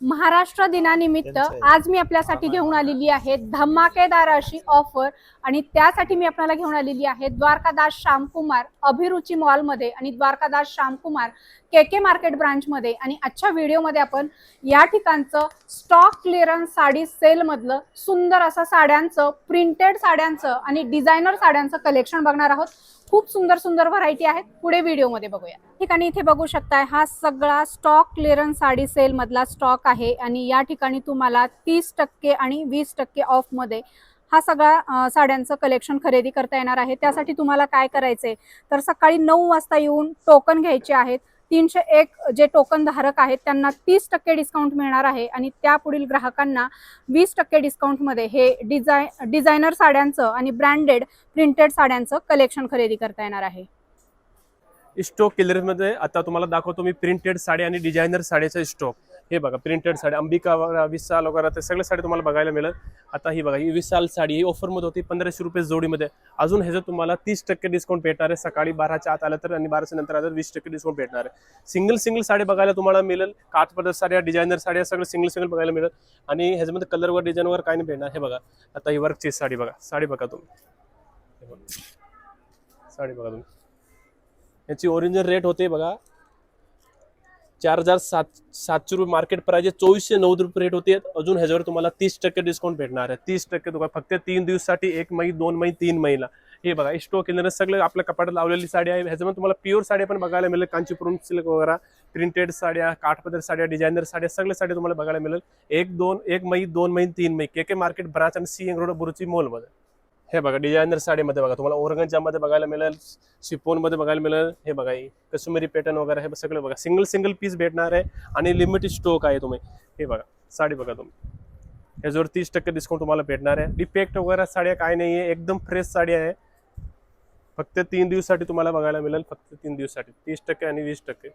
महाराष्ट्र दिनानिमित्त आज मी आपल्यासाठी घेऊन आलेली आहे धमाकेदार अशी ऑफर आणि त्यासाठी मी आपल्याला घेऊन आलेली आहे द्वारकादास श्यामकुमार अभिरुची मॉल मध्ये आणि द्वारकादास श्यामकुमार केके मार्केट ब्रांच मध्ये। आणि आजच्या व्हिडिओमध्ये आपण या ठिकाणचं स्टॉक क्लिअरन्स साडी सेल मधलं सुंदर असं साड्यांचं, प्रिंटेड साड्यांचं आणि डिझायनर साड्यांचं कलेक्शन बघणार आहोत। खूप सुंदर सुंदर व्हरायटी आहेत, पुढे व्हिडिओमध्ये बघूया। ठिकाणी इथे बघू शकताय हा सगळा स्टॉक क्लिअरन्स साडी सेल मधला स्टॉक आहे आणि या ठिकाणी तुम्हाला 30% आणि 20% ऑफ मध्ये हा सगळा साड्यांचं कलेक्शन खरेदी करता येणार आहे। त्यासाठी तुम्हाला काय करायचंय तर सकाळी 9 वाजता येऊन टोकन घ्यायचे आहेत। 301 जे टोकन धारक आहेत त्यांना 30% डिस्काउंट मिळणार आहे आणि त्यापुढील ग्राहकांना 20% डिस्काउंट मध्ये हे डिझायनर साड्यांचं आणि ब्रँडेड प्रिंटेड साड्यांचं कलेक्शन खरेदी करता येणार आहे। स्टॉक क्लिअरन्स मध्ये आता तुम्हाला दाखवतो मी प्रिंटेड साडी आणि डिझायनर साडीचा स्टॉक। हे बघा प्रिंटेड साडी अंबिका वगैरे, विशाल वगैरे ते सगळे साडी तुम्हाला बघायला मिळेल। आता ही बघा ही विशाल साडी ही ऑफर मध्ये होती 1500 रुपये जोडीमध्ये। अजून ह्याचं तुम्हाला 30% डिस्काउंट भेटणार आहे। सकाळी 12च्या आत आलं तर आणि 12च्या नंतर आलं तर 20% डिस्काउंट भेटणार आहे। सिंगल साडी बघायला तुम्हाला मिळेल। काठपदर साड्या, डिझायनर साड्या सगळं सिंगल बघायला मिळेल आणि ह्याच्यामध्ये कलरवर डिझाईनवर काही नाही भेटणार। हे बघा आता ही वर्कची साडी बघा, साडी बघा तुम्ही, साडी बघा तुम्ही, याची ओरिजिनल रेट होते बघा 4700 रुपये मार्केट प्राइस आहे। 2490 रुपये रेट होते। अजून ह्याच्यावर तुम्हाला 30% डिस्काउंट भेटणार आहे। 30% तुम्हाला फक्त 3 दिवसासाठी, 1 मई, 2 मई, 3 महिना। हे बघा स्टॉक केलेलं सगळं आपल्या कपाटात लावलेली साडी आहे। ह्याच्यामध्ये तुम्हाला प्युअर साड्या पण बघायला मिळेल, कांचीपुरम सिल्क वगैरे, प्रिंटेड साड्या, काठपदर साड्या, डिझायनर साड्या सगळ्या साड्या तुम्हाला बघायला मिळेल। 1 मई, 2 मई, 3 मई केके मार्केट ब्रांच आणि सीएन रोड बुरुची मॉल मध्ये। हे बघा डिझायनर साडीमध्ये बघा तुम्हाला ओरगंजा मध्ये बघायला मिळेल, शिफॉन मध्ये बघायला मिळेल। हे बघा काश्मीरी पॅटर्न वगैरे हे सगळं बघा सिंगल पीस भेटणार आहे आणि लिमिटेड स्टॉक आहे। तुम्ही हे बघा साडी बघा तुम्ही, ह्याच्यावर 30% डिस्काउंट तुम्हाला भेटणार आहे। डिफेक्ट वगैरे साड्या काय नाही आहे, एकदम फ्रेश साडी आहे। फक्त 3 दिवसासाठी तुम्हाला बघायला मिळेल, फक्त 3 दिवसासाठी 30% आणि 20%।